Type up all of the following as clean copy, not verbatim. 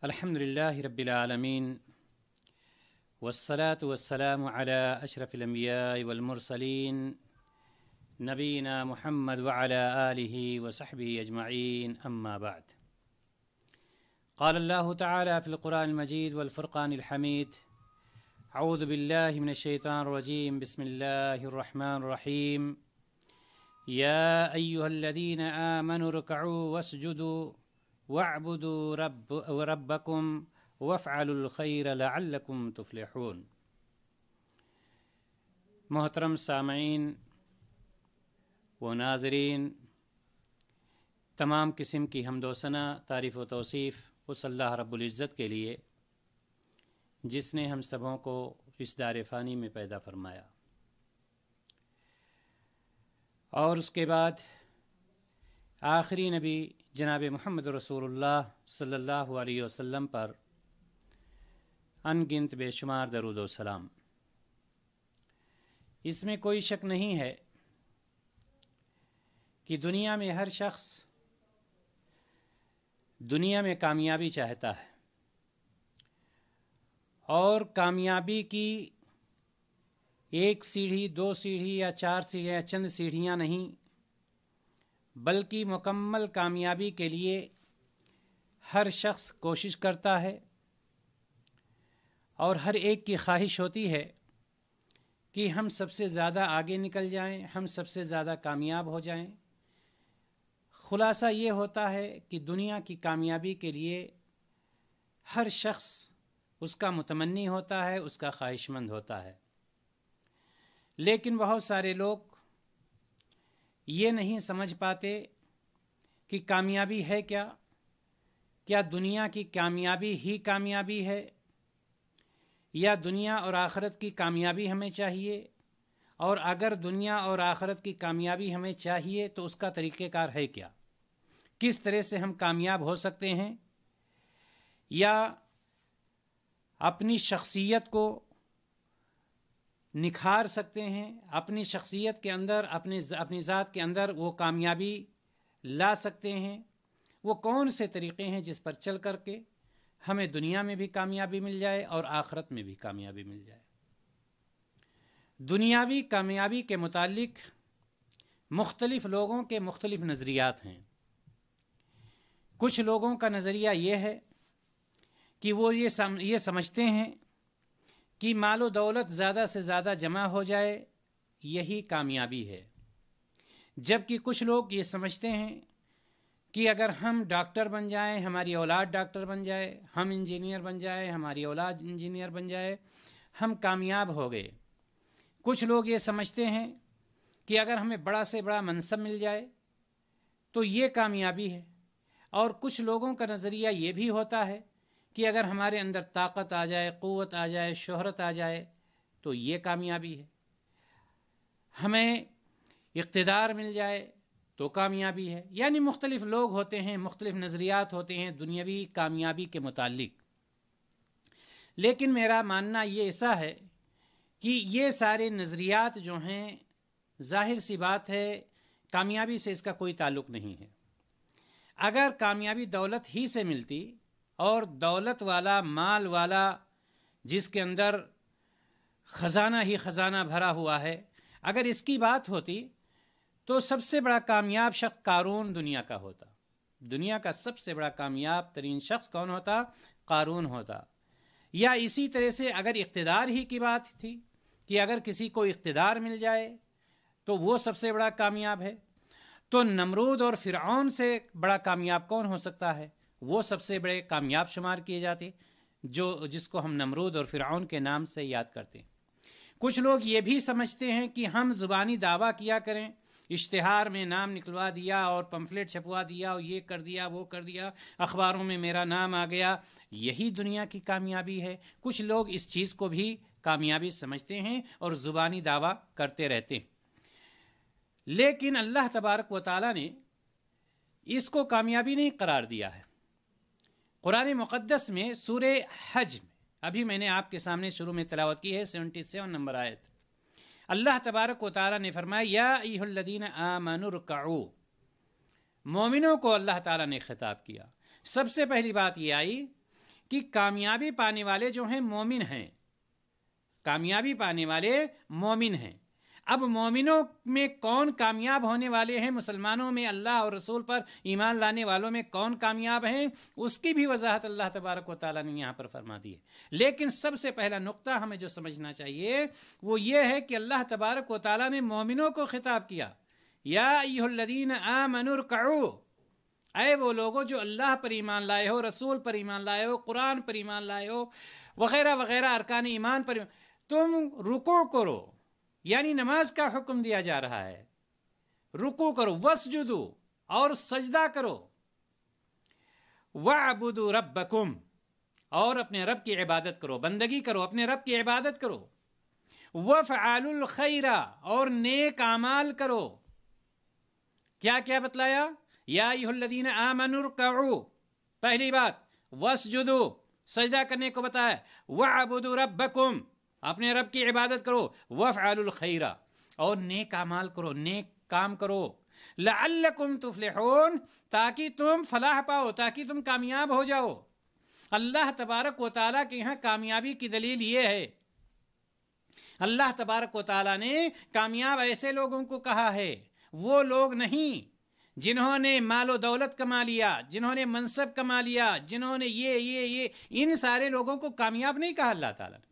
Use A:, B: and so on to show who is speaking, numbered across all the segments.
A: الحمدللہ رب العالمین والصلاة والسلام على اشرف الانبیاء والمرسلین نبینا محمد وعلى آلہ وصحبہ اجمعین اما بعد قال اللہ تعالی فی القرآن المجید والفرقان الحمید اعوذ باللہ من الشیطان الرجیم بسم اللہ الرحمن الرحیم یا ایہا الذین آمنوا ارکعوا واسجدوا وَاعْبُدُوا رَبَّكُمْ وَافْعَلُوا الْخَيْرَ لَعَلَّكُمْ تُفْلِحُونَ۔ محترم سامعین و ناظرین، تمام قسم کی حمد و ثنا، تعریف و توصیف اس اللہ رب العزت کے لیے جس نے ہم سبوں کو اس دار فانی میں پیدا فرمایا، اور اس کے بعد آخری نبی جناب محمد رسول اللہ صلی اللہ علیہ وسلم پر ان گنت بے شمار درود و سلام۔ اس میں کوئی شک نہیں ہے کہ دنیا میں ہر شخص دنیا میں کامیابی چاہتا ہے، اور کامیابی کی ایک سیڑھی، دو سیڑھی یا چار سیڑھیاں، چند سیڑھیاں نہیں، بلکہ مکمل کامیابی کے لیے ہر شخص کوشش کرتا ہے، اور ہر ایک کی خواہش ہوتی ہے کہ ہم سب سے زیادہ آگے نکل جائیں، ہم سب سے زیادہ کامیاب ہو جائیں۔ خلاصہ یہ ہوتا ہے کہ دنیا کی کامیابی کے لیے ہر شخص اس کا متمنی ہوتا ہے، اس کا خواہش مند ہوتا ہے، لیکن بہت سارے لوگ یہ نہیں سمجھ پاتے کہ کامیابی ہے کیا دنیا کی کامیابی ہی کامیابی ہے، یا دنیا اور آخرت کی کامیابی ہمیں چاہیے، اور اگر دنیا اور آخرت کی کامیابی ہمیں چاہیے تو اس کا طریقہ کار ہے کیا، کس طرح سے ہم کامیاب ہو سکتے ہیں، یا اپنی شخصیت کو نکھار سکتے ہیں، اپنی شخصیت کے اندر، اپنی ذات کے اندر وہ کامیابی لا سکتے ہیں۔ وہ کون سے طریقے ہیں جس پر چل کر کے ہمیں دنیا میں بھی کامیابی مل جائے اور آخرت میں بھی کامیابی مل جائے۔ دنیاوی کامیابی کے متعلق مختلف لوگوں کے مختلف نظریات ہیں۔ کچھ لوگوں کا نظریہ یہ ہے کہ وہ یہ سمجھتے ہیں کہ مال و دولت زیادہ سے زیادہ جمع ہو جائے، یہی کامیابی ہے، جبکہ کچھ لوگ یہ سمجھتے ہیں کہ اگر ہم ڈاکٹر بن جائیں، ہماری اولاد ڈاکٹر بن جائے، ہم انجینئر بن جائے، ہماری اولاد انجینئر بن جائے، ہم کامیاب ہو گئے۔ کچھ لوگ یہ سمجھتے ہیں کہ اگر ہمیں بڑا سے بڑا منصب مل جائے تو یہ کامیابی ہے، اور کچھ لوگوں کا نظریہ یہ بھی ہوتا ہے کہ اگر ہمارے اندر طاقت آ جائے، قوت آ جائے، شہرت آ جائے تو یہ کامیابی ہے، ہمیں اقتدار مل جائے تو کامیابی ہے۔ یعنی مختلف لوگ ہوتے ہیں، مختلف نظریات ہوتے ہیں دنیاوی کامیابی کے متعلق، لیکن میرا ماننا یہ ایسا ہے کہ یہ سارے نظریات جو ہیں، ظاہر سی بات ہے کامیابی سے اس کا کوئی تعلق نہیں ہے۔ اگر کامیابی دولت ہی سے ملتی، اور دولت والا، مال والا، جس کے اندر خزانہ ہی خزانہ بھرا ہوا ہے، اگر اس کی بات ہوتی تو سب سے بڑا کامیاب شخص قارون دنیا کا ہوتا۔ دنیا کا سب سے بڑا کامیاب ترین شخص کون ہوتا؟ قارون ہوتا۔ یا اسی طرح سے اگر اقتدار ہی کی بات تھی کہ اگر کسی کو اقتدار مل جائے تو وہ سب سے بڑا کامیاب ہے، تو نمرود اور فرعون سے بڑا کامیاب کون ہو سکتا ہے؟ وہ سب سے بڑے کامیاب شمار کیے جاتے، جس کو ہم نمرود اور فرعون کے نام سے یاد کرتے ہیں۔ کچھ لوگ یہ بھی سمجھتے ہیں کہ ہم زبانی دعویٰ کیا کریں، اشتہار میں نام نکلوا دیا اور پمفلٹ چھپوا دیا اور یہ کر دیا، وہ کر دیا، اخباروں میں میرا نام آ گیا، یہی دنیا کی کامیابی ہے۔ کچھ لوگ اس چیز کو بھی کامیابی سمجھتے ہیں اور زبانی دعویٰ کرتے رہتے ہیں، لیکن اللہ تبارک و تعالیٰ نے اس کو کامیابی نہیں قرار دیا ہے۔ قرآن مقدس میں سورہ حج میں، ابھی میں نے آپ کے سامنے شروع میں تلاوت کی ہے 77 نمبر آیت، اللہ تبارک و تعالیٰ نے فرمایا یا ایھا الذین آمنوا ارکعوا، مومنوں کو اللہ تعالیٰ نے خطاب کیا۔ سب سے پہلی بات یہ آئی کہ کامیابی پانے والے جو ہیں مومن ہیں، کامیابی پانے والے مومن ہیں۔ اب مومنوں میں کون کامیاب ہونے والے ہیں، مسلمانوں میں اللہ اور رسول پر ایمان لانے والوں میں کون کامیاب ہیں، اس کی بھی وضاحت اللہ تبارک و تعالیٰ نے یہاں پر فرما دی ہے۔ لیکن سب سے پہلا نقطہ ہمیں جو سمجھنا چاہیے وہ یہ ہے کہ اللہ تبارک و تعالیٰ نے مومنوں کو خطاب کیا، یا ایھا الذین آمنوا ارکعوا، اے وہ لوگوں جو اللہ پر ایمان لائے ہو، رسول پر ایمان لائے ہو، قرآن پر ایمان لائے ہو، وغیرہ وغیرہ ارکان ایمان پر، تم رکوع کرو، یعنی نماز کا حکم دیا جا رہا ہے، رکوع کرو، وسجدو، اور سجدہ کرو، وَاعْبُدُوا رَبَّكُمْ، اور اپنے رب کی عبادت کرو، بندگی کرو، اپنے رب کی عبادت کرو، وَافْعَلُوا الْخَيْرَ، اور نیک اعمال کرو۔ کیا کیا بتلایا؟ یا ایھا الذین آمنوا ارکعوا، پہلی بات، واسجدوا، سجدہ کرنے کو بتایا، وَاعْبُدُوا رَبَّكُمْ، اپنے رب کی عبادت کرو، وَافْعَلُوا الْخَيْرَ، اور نیک اعمال کرو، نیک کام کرو، لَعَلَّكُمْ تُفْلِحُونَ، تاکہ تم فلاح پاؤ، تاکہ تم کامیاب ہو جاؤ۔ اللہ تبارک و تعالیٰ کے یہاں کامیابی کی دلیل یہ ہے، اللہ تبارک و تعالیٰ نے کامیاب ایسے لوگوں کو کہا ہے، وہ لوگ نہیں جنہوں نے مال و دولت کما لیا، جنہوں نے منصب کما لیا، جنہوں نے یہ ان سارے لوگوں کو کامیاب نہیں کہا اللہ تعالیٰ نے۔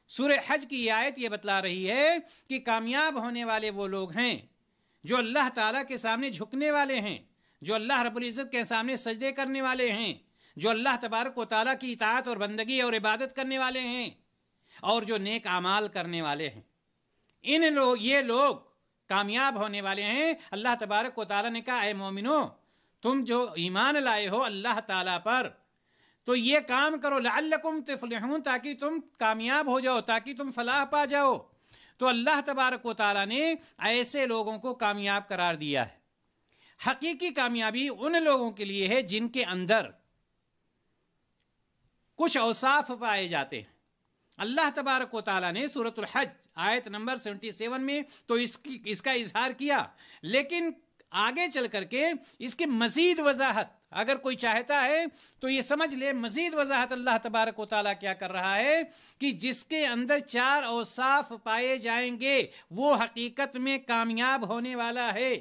A: سورہ حج کی یہ آیت یہ بتلا رہی ہے کہ کامیاب ہونے والے وہ لوگ ہیں جو اللہ تعالیٰ کے سامنے جھکنے والے ہیں، جو اللہ رب العزت کے سامنے سجدے کرنے والے ہیں، جو اللہ تبارک و تعالیٰ کی اطاعت اور بندگی اور عبادت کرنے والے ہیں، اور جو نیک اعمال کرنے والے ہیں۔ یہ لوگ کامیاب ہونے والے ہیں۔ اللہ تبارک و تعالیٰ نے کہا، اے مومنو، تم جو ایمان لائے ہو اللہ تعالیٰ پر، تو یہ کام کرو، لعلکم تفلحون، تاکہ تم کامیاب ہو جاؤ، تاکہ تم فلاح پا جاؤ۔ تو اللہ تبارک و تعالیٰ نے ایسے لوگوں کو کامیاب قرار دیا ہے۔ حقیقی کامیابی ان لوگوں کے لیے ہے جن کے اندر کچھ اوصاف پائے جاتے ہیں۔ اللہ تبارک و تعالیٰ نے سورۃ الحج آیت نمبر 77 میں تو اس کا اظہار کیا، لیکن آگے چل کر کے اس کی مزید وضاحت اگر کوئی چاہتا ہے تو یہ سمجھ لے، مزید وضاحت اللہ تبارک و تعالیٰ کیا کر رہا ہے کہ جس کے اندر 4 اوصاف پائے جائیں گے وہ حقیقت میں کامیاب ہونے والا ہے۔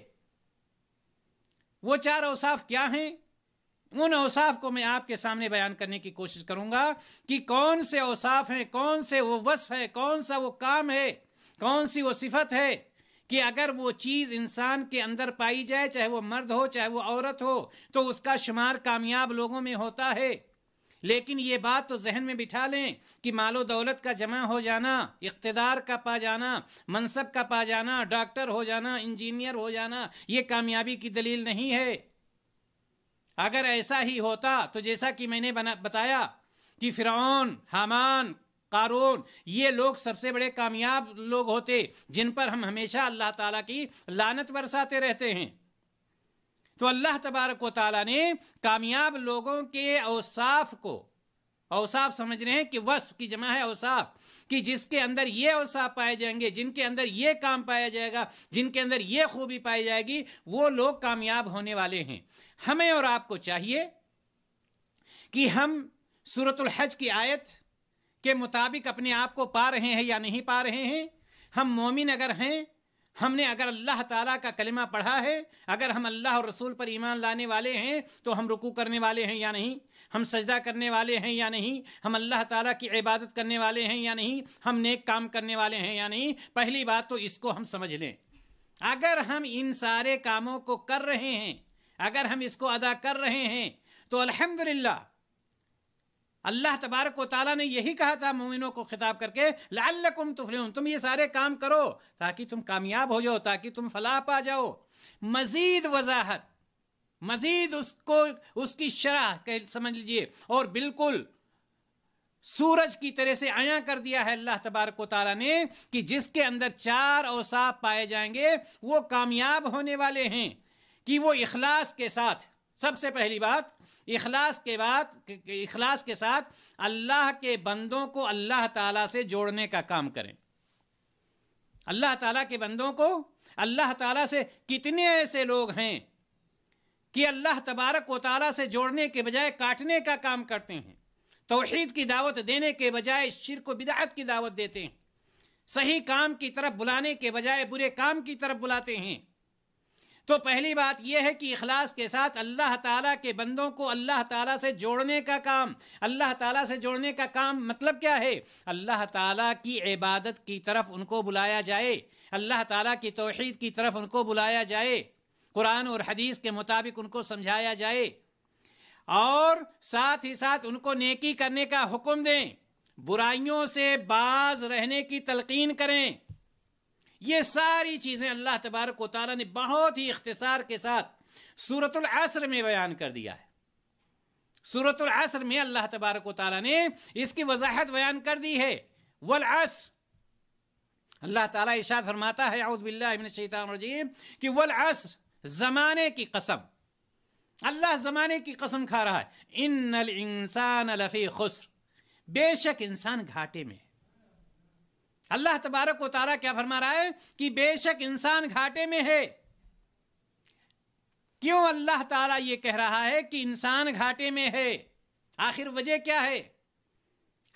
A: وہ 4 اوصاف کیا ہیں؟ ان اوصاف کو میں آپ کے سامنے بیان کرنے کی کوشش کروں گا کہ کون سے اوصاف ہیں، کون سے وہ وصف ہے، کون سا وہ کام ہے، کون سی وہ صفت ہے کہ اگر وہ چیز انسان کے اندر پائی جائے، چاہے وہ مرد ہو چاہے وہ عورت ہو، تو اس کا شمار کامیاب لوگوں میں ہوتا ہے۔ لیکن یہ بات تو ذہن میں بٹھا لیں کہ مال و دولت کا جمع ہو جانا، اقتدار کا پا جانا، منصب کا پا جانا، ڈاکٹر ہو جانا، انجینئر ہو جانا، یہ کامیابی کی دلیل نہیں ہے۔ اگر ایسا ہی ہوتا تو جیسا کہ میں نے بتایا کہ فرعون، حامان، قارون، یہ لوگ سب سے بڑے کامیاب لوگ ہوتے جن پر ہم ہمیشہ اللہ تعالیٰ کی لعنت برساتے رہتے ہیں۔ تو اللہ تبارک و تعالیٰ نے کامیاب لوگوں کے اوصاف کو، اوصاف سمجھ رہے ہیں کہ وصف کی جمع ہے اوصاف، کہ جس کے اندر یہ اوصاف پائے جائیں گے، جن کے اندر یہ کام پایا جائے گا، جن کے اندر یہ خوبی پائی جائے گی، وہ لوگ کامیاب ہونے والے ہیں۔ ہمیں اور آپ کو چاہیے کہ ہم سورۃ الحج کی آیت کے مطابق اپنے آپ کو پا رہے ہیں یا نہیں پا رہے ہیں۔ ہم مومن اگر ہیں، ہم نے اگر اللہ تعالیٰ کا کلمہ پڑھا ہے، اگر ہم اللہ اور رسول پر ایمان لانے والے ہیں تو ہم رکوع کرنے والے ہیں یا نہیں، ہم سجدہ کرنے والے ہیں یا نہیں، ہم اللہ تعالیٰ کی عبادت کرنے والے ہیں یا نہیں، ہم نیک کام کرنے والے ہیں یا نہیں۔ پہلی بات تو اس کو ہم سمجھ لیں۔ اگر ہم ان سارے کاموں کو کر رہے ہیں، اگر ہم اس کو ادا کر رہے ہیں تو الحمدللہ اللہ تبارک و تعالیٰ نے یہی کہا تھا مومنوں کو خطاب کر کے، لعلکم تفلحون، تم یہ سارے کام کرو تاکہ تم کامیاب ہو جاؤ، تاکہ تم فلاح پا جاؤ۔ مزید وضاحت، مزید اس کی شرح سمجھ لیجئے، اور بالکل سورج کی طرح سے عیاں کر دیا ہے اللہ تبارک و تعالیٰ نے کہ جس کے اندر 4 اوصاف پائے جائیں گے وہ کامیاب ہونے والے ہیں، کہ وہ اخلاص کے ساتھ، سب سے پہلی بات اخلاص کے ساتھ اللہ کے بندوں کو اللہ تعالیٰ سے جوڑنے کا کام کریں۔ اللہ تعالیٰ کے بندوں کو اللہ تعالیٰ سے، کتنے ایسے لوگ ہیں کہ اللہ تبارک و تعالیٰ سے جوڑنے کے بجائے کاٹنے کا کام کرتے ہیں، توحید کی دعوت دینے کے بجائے شرک و بدعت کی دعوت دیتے ہیں، صحیح کام کی طرف بلانے کے بجائے برے کام کی طرف بلاتے ہیں۔ تو پہلی بات یہ ہے کہ اخلاص کے ساتھ اللہ تعالیٰ کے بندوں کو اللہ تعالیٰ سے جوڑنے کا کام، اللہ تعالیٰ سے جوڑنے کا کام مطلب کیا ہے؟ اللہ تعالیٰ کی عبادت کی طرف ان کو بلایا جائے، اللہ تعالیٰ کی توحید کی طرف ان کو بلایا جائے، قرآن اور حدیث کے مطابق ان کو سمجھایا جائے، اور ساتھ ہی ساتھ ان کو نیکی کرنے کا حکم دیں، برائیوں سے باز رہنے کی تلقین کریں۔ یہ ساری چیزیں اللہ تبارک و تعالیٰ نے بہت ہی اختصار کے ساتھ سورۃ العصر میں بیان کر دیا ہے۔ سورۃ العصر میں اللہ تبارک و تعالیٰ نے اس کی وضاحت بیان کر دی ہے۔ والعصر، اللہ تعالیٰ ارشاد فرماتا ہے اعوذ باللہ من الشیطان الرجیم کہ والعصر، زمانے کی قسم، اللہ زمانے کی قسم کھا رہا ہے۔ ان الانسان لفی خسر، بے شک انسان گھاٹے میں ہے۔ اللہ تبارک و تعالیٰ کیا فرما رہا ہے کہ بے شک انسان گھاٹے میں ہے۔ کیوں اللہ تعالیٰ یہ کہہ رہا ہے کہ انسان گھاٹے میں ہے؟ آخر وجہ کیا ہے؟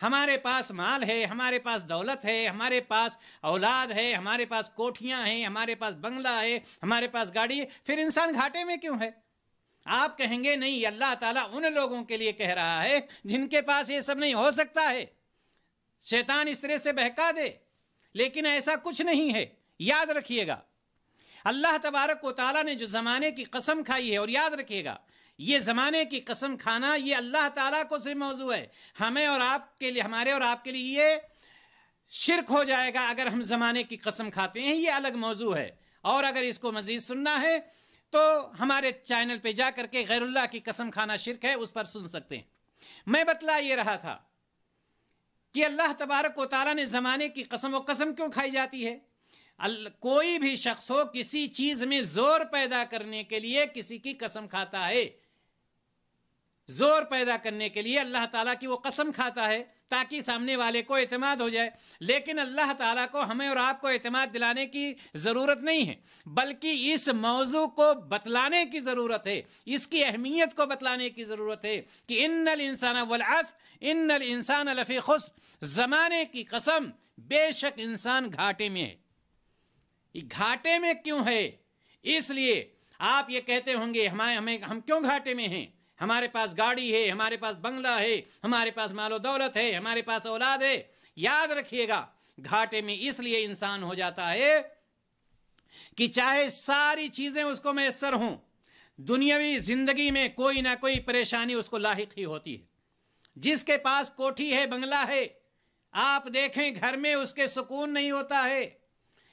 A: ہمارے پاس مال ہے، ہمارے پاس دولت ہے، ہمارے پاس اولاد ہے، ہمارے پاس کوٹھیاں ہیں، ہمارے پاس بنگلہ ہے، ہمارے پاس گاڑی ہے، پھر انسان گھاٹے میں کیوں ہے؟ آپ کہیں گے نہیں، اللہ تعالیٰ ان لوگوں کے لیے کہہ رہا ہے جن کے پاس یہ سب نہیں ہو سکتا ہے، شیطان اس طرح سے بہکا دے، لیکن ایسا کچھ نہیں ہے۔ یاد رکھیے گا، اللہ تبارک و تعالیٰ نے جو زمانے کی قسم کھائی ہے، اور یاد رکھیے گا یہ زمانے کی قسم کھانا یہ اللہ تعالیٰ کو صرف موضوع ہے، ہمیں اور آپ کے لیے، ہمارے اور آپ کے لیے یہ شرک ہو جائے گا اگر ہم زمانے کی قسم کھاتے ہیں، یہ الگ موضوع ہے۔ اور اگر اس کو مزید سننا ہے تو ہمارے چینل پہ جا کر کے غیر اللہ کی قسم کھانا شرک ہے، اس پر سن سکتے ہیں۔ میں بتلا یہ رہا تھا کہ اللہ تبارک و تعالیٰ نے زمانے کی قسم، و قسم کیوں کھائی جاتی ہے؟ کوئی بھی شخص ہو کسی چیز میں زور پیدا کرنے کے لیے کسی کی قسم کھاتا ہے، زور پیدا کرنے کے لیے اللہ تعالیٰ کی وہ قسم کھاتا ہے تاکہ سامنے والے کو اعتماد ہو جائے۔ لیکن اللہ تعالیٰ کو ہمیں اور آپ کو اعتماد دلانے کی ضرورت نہیں ہے، بلکہ اس موضوع کو بتلانے کی ضرورت ہے، اس کی اہمیت کو بتلانے کی ضرورت ہے کہ ان الانسان والعصر ان الانسان لفی خسر، زمانے کی قسم بے شک انسان گھاٹے میں ہے۔ گھاٹے میں کیوں ہے؟ اس لیے آپ یہ کہتے ہوں گے ہم کیوں گھاٹے میں ہیں؟ ہمارے پاس گاڑی ہے، ہمارے پاس بنگلہ ہے، ہمارے پاس مال و دولت ہے، ہمارے پاس اولاد ہے۔ یاد رکھیے گا، گھاٹے میں اس لیے انسان ہو جاتا ہے کہ چاہے ساری چیزیں اس کو میسر ہوں، دنیاوی زندگی میں کوئی نہ کوئی پریشانی اس کو لاحق ہی ہوتی ہے۔ جس کے پاس کوٹھی ہے، بنگلہ ہے، آپ دیکھیں گھر میں اس کے سکون نہیں ہوتا ہے،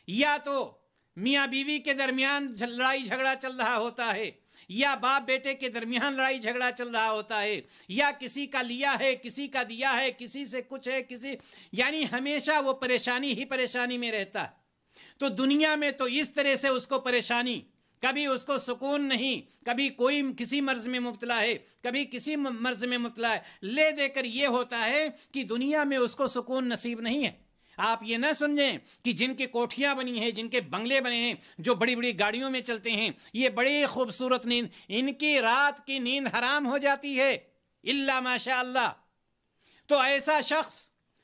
A: یا تو میاں بیوی کے درمیان لڑائی جھگڑا چل رہا ہوتا ہے، یا باپ بیٹے کے درمیان لڑائی جھگڑا چل رہا ہوتا ہے، یا کسی کا لیا ہے، کسی کا دیا ہے، کسی سے کچھ ہے، یعنی ہمیشہ وہ پریشانی ہی پریشانی میں رہتا ہے۔ تو دنیا میں تو اس طرح سے اس کو پریشانی، کبھی اس کو سکون نہیں، کبھی کوئی کسی مرض میں مبتلا ہے، کبھی کسی مرض میں مبتلا ہے، لے دے کر یہ ہوتا ہے کہ دنیا میں اس کو سکون نصیب نہیں ہے۔ آپ یہ نہ سمجھیں کہ جن کے کوٹھیاں بنی ہیں، جن کے بنگلے بنے ہیں، جو بڑی بڑی گاڑیوں میں چلتے ہیں، یہ بڑی خوبصورت نیند، ان کی رات کی نیند حرام ہو جاتی ہے الا ماشاء اللہ۔ تو ایسا شخص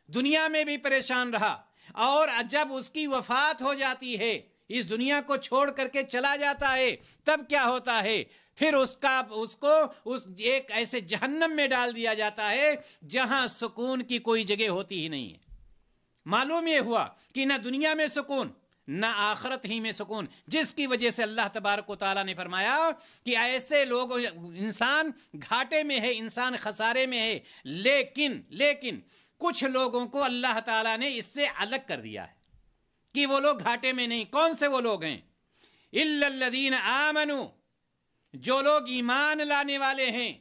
A: دنیا میں بھی پریشان رہا، اور جب اس کی وفات ہو جاتی ہے، اس دنیا کو چھوڑ کر کے چلا جاتا ہے، تب کیا ہوتا ہے؟ پھر اس کو ایک ایسے جہنم میں ڈال دیا جاتا ہے جہاں سکون کی کوئی جگہ ہوتی ہی نہیں ہے۔ معلوم یہ ہوا کہ نہ دنیا میں سکون، نہ آخرت ہی میں سکون، جس کی وجہ سے اللہ تبارک و تعالیٰ نے فرمایا کہ ایسے لوگ، انسان گھاٹے میں ہے، انسان خسارے میں ہے۔ لیکن کچھ لوگوں کو اللہ تعالیٰ نے اس سے الگ کر دیا ہے کہ وہ لوگ گھاٹے میں نہیں۔ کون سے وہ لوگ ہیں؟ الا الذین آمنوا، جو لوگ ایمان لانے والے ہیں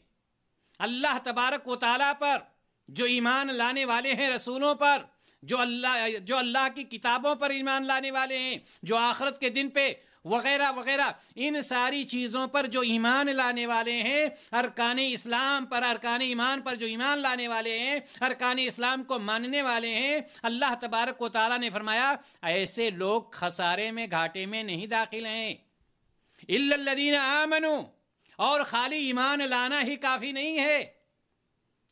A: اللہ تبارک و تعالیٰ پر، جو ایمان لانے والے ہیں رسولوں پر، جو اللہ کی کتابوں پر ایمان لانے والے ہیں، جو آخرت کے دن پہ وغیرہ وغیرہ، ان ساری چیزوں پر جو ایمان لانے والے ہیں، ارکان اسلام پر، ارکان ایمان پر جو ایمان لانے والے ہیں، ارکان اسلام کو ماننے والے ہیں، اللہ تبارک و تعالیٰ نے فرمایا ایسے لوگ خسارے میں، گھاٹے میں نہیں داخل ہیں۔ الا الذین آمنوا، اور خالی ایمان لانا ہی کافی نہیں ہے،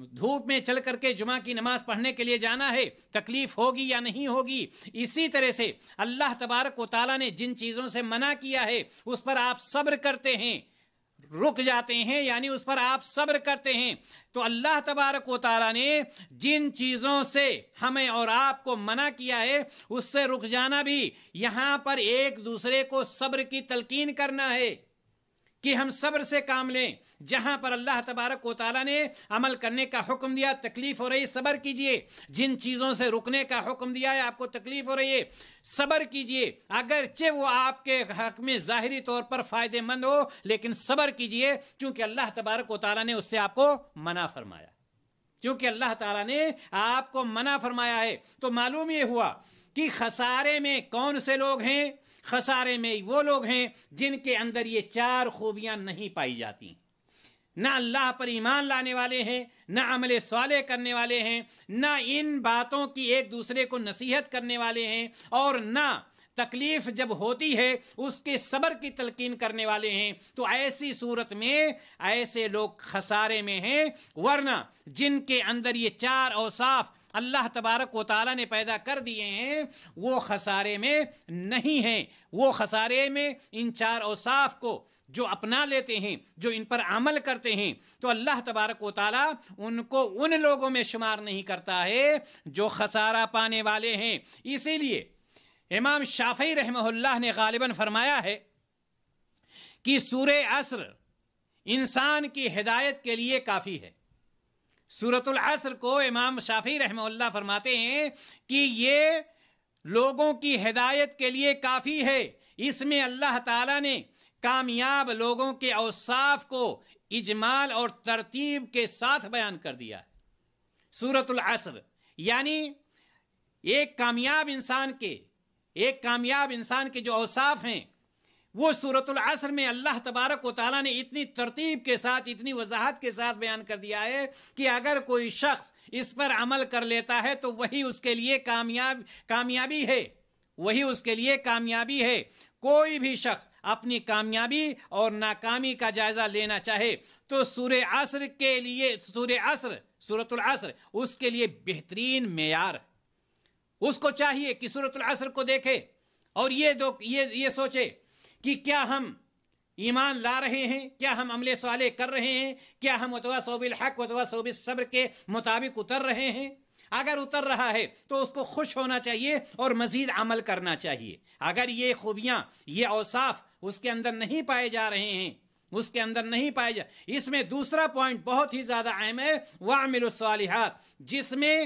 A: دھوپ میں چل کر کے جمعہ کی نماز پڑھنے کے لیے جانا ہے، تکلیف ہوگی یا نہیں ہوگی. اسی طرح سے اللہ تبارک و تعالیٰ نے جن چیزوں سے منع کیا ہے اس پر آپ صبر کرتے ہیں، رک جاتے ہیں، یعنی اس پر آپ صبر کرتے ہیں. تو اللہ تبارک و تعالیٰ نے جن چیزوں سے ہمیں اور آپ کو منع کیا ہے اس سے رک جانا بھی یہاں پر ایک دوسرے کو صبر کی تلقین کرنا ہے کہ ہم صبر سے کام لیں. جہاں پر اللہ تبارک و تعالیٰ نے عمل کرنے کا حکم دیا، تکلیف ہو رہی صبر کیجئے. جن چیزوں سے رکنے کا حکم دیا ہے، آپ کو تکلیف ہو رہی ہے، صبر کیجئے. اگرچہ وہ آپ کے حق میں ظاہری طور پر فائدہ مند ہو لیکن صبر کیجئے، چونکہ اللہ تبارک و تعالیٰ نے اس سے آپ کو منع فرمایا. کیونکہ اللہ تعالیٰ نے آپ کو منع فرمایا ہے. تو معلوم یہ ہوا کہ خسارے میں کون سے لوگ ہیں؟ خسارے میں وہ لوگ ہیں جن کے اندر یہ چار خوبیاں نہیں پائی جاتی. نہ اللہ پر ایمان لانے والے ہیں، نہ عمل صالح کرنے والے ہیں، نہ ان باتوں کی ایک دوسرے کو نصیحت کرنے والے ہیں، اور نہ تکلیف جب ہوتی ہے اس کے صبر کی تلقین کرنے والے ہیں. تو ایسی صورت میں ایسے لوگ خسارے میں ہیں. ورنہ جن کے اندر یہ چار اوصاف اللہ تبارک و تعالیٰ نے پیدا کر دیے ہیں وہ خسارے میں نہیں ہیں. وہ خسارے میں ان چار اوصاف کو جو اپنا لیتے ہیں، جو ان پر عمل کرتے ہیں، تو اللہ تبارک و تعالیٰ ان کو ان لوگوں میں شمار نہیں کرتا ہے جو خسارہ پانے والے ہیں. اسی لیے امام شافعی رحمہ اللہ نے غالباً فرمایا ہے کہ سورہ عصر انسان کی ہدایت کے لیے کافی ہے. سورۃ العصر کو امام شافعی رحمہ اللہ فرماتے ہیں کہ یہ لوگوں کی ہدایت کے لیے کافی ہے. اس میں اللہ تعالیٰ نے کامیاب لوگوں کے اوصاف کو اجمال اور ترتیب کے ساتھ بیان کر دیا ہے. سورۃ العصر یعنی ایک کامیاب انسان کے جو اوصاف ہیں وہ سورۃ العصر میں اللہ تبارک و تعالیٰ نے اتنی ترتیب کے ساتھ، اتنی وضاحت کے ساتھ بیان کر دیا ہے کہ اگر کوئی شخص اس پر عمل کر لیتا ہے تو وہی اس کے لیے کامیابی ہے. وہی اس کے لیے کامیابی ہے. کوئی بھی شخص اپنی کامیابی اور ناکامی کا جائزہ لینا چاہے تو سورہ سورۃ العصر اس کے لیے بہترین معیار. اس کو چاہیے کہ سورۃ العصر کو دیکھے اور یہ سوچے کہ کیا ہم ایمان لا رہے ہیں، کیا ہم عمل صالح کر رہے ہیں، کیا ہم وتواصوا بالحق وتواصوا بالصبر کے مطابق اتر رہے ہیں. اگر اتر رہا ہے تو اس کو خوش ہونا چاہیے اور مزید عمل کرنا چاہیے. اگر یہ خوبیاں، یہ اوصاف اس کے اندر نہیں پائے جا رہے ہیں، اس میں دوسرا پوائنٹ بہت ہی زیادہ اہم ہے، وَاعْمِلُوا الصَّالِحَاتِ، جس میں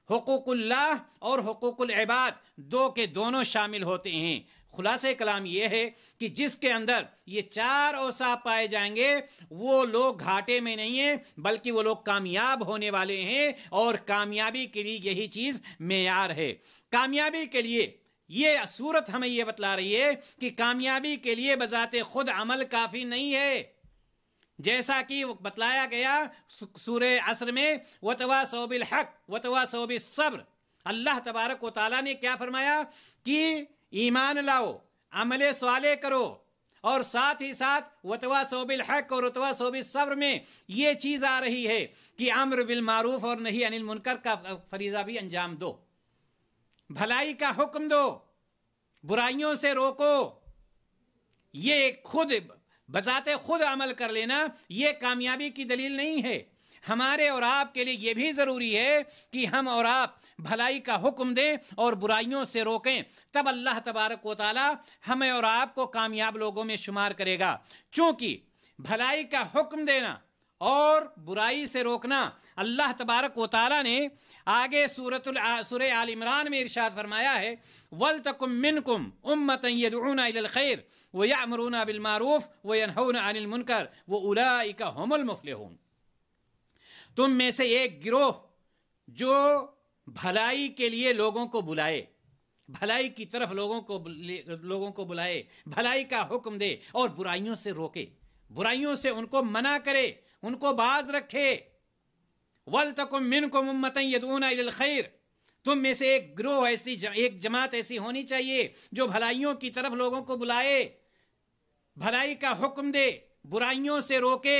A: حقوق اللہ اور حقوق العباد دو کے دونوں شامل ہوتے ہیں. خلاصہ کلام یہ ہے کہ جس کے اندر یہ چار اوصاف پائے جائیں گے وہ لوگ گھاٹے میں نہیں ہیں بلکہ وہ لوگ کامیاب ہونے والے ہیں. اور کامیابی کے لیے یہی چیز معیار ہے. کامیابی کے لیے یہ صورت ہمیں یہ بتلا رہی ہے کہ کامیابی کے لیے بذات خود عمل کافی نہیں ہے. جیسا کہ بتلایا گیا سورہ عصر میں وتواصوا بالحق وتواصوا بالصبر، اللہ تبارک و تعالیٰ نے کیا فرمایا کہ ایمان لاؤ، عمل صالح کرو، اور ساتھ ہی ساتھ وتواصوا بالحق اور وتواصوا بالصبر میں یہ چیز آ رہی ہے کہ امر بالمعروف اور نہی عن المنکر کا فریضہ بھی انجام دو. بھلائی کا حکم دو، برائیوں سے روکو. یہ خود بذات خود عمل کر لینا یہ کامیابی کی دلیل نہیں ہے. ہمارے اور آپ کے لیے یہ بھی ضروری ہے کہ ہم اور آپ بھلائی کا حکم دیں اور برائیوں سے روکیں، تب اللہ تبارک و تعالی ہمیں اور آپ کو کامیاب لوگوں میں شمار کرے گا. چونکہ بھلائی کا حکم دینا اور برائی سے روکنا اللہ تبارک و تعالی نے آگے سورہ آل عمران میں ارشاد فرمایا ہے، وَلْتَكُمْ مِنْكُمْ أُمَّةً يَدْعُونَ إِلَى الْخَيْرِ وَيَأْمُرُونَ بِالْمَعْرُوفِ وَيَنْهَوْنَ عَنِ الْمُنْكَرِ وَأُولَئِكَ هُمُ الْمُفْلِحُونَ. تم میں سے ایک گروہ جو بھلائی کے لیے لوگوں کو بلائے، بھلائی کی طرف لوگوں کو بلائے، بھلائی کا حکم دے اور برائیوں سے روکے، برائیوں سے ان کو منع کرے، ان کو باز رکھے. وَلْتَكُمْ مِنْكُمْ أُمَّةً يَدْعُونَ إِلَى الْخَيْرِ، تم میں سے ایک گروہ ایک جماعت ایسی ہونی چاہیے جو بھلائیوں کی طرف لوگوں کو بلائے، بھلائی کا حکم دے، برائیوں سے روکے.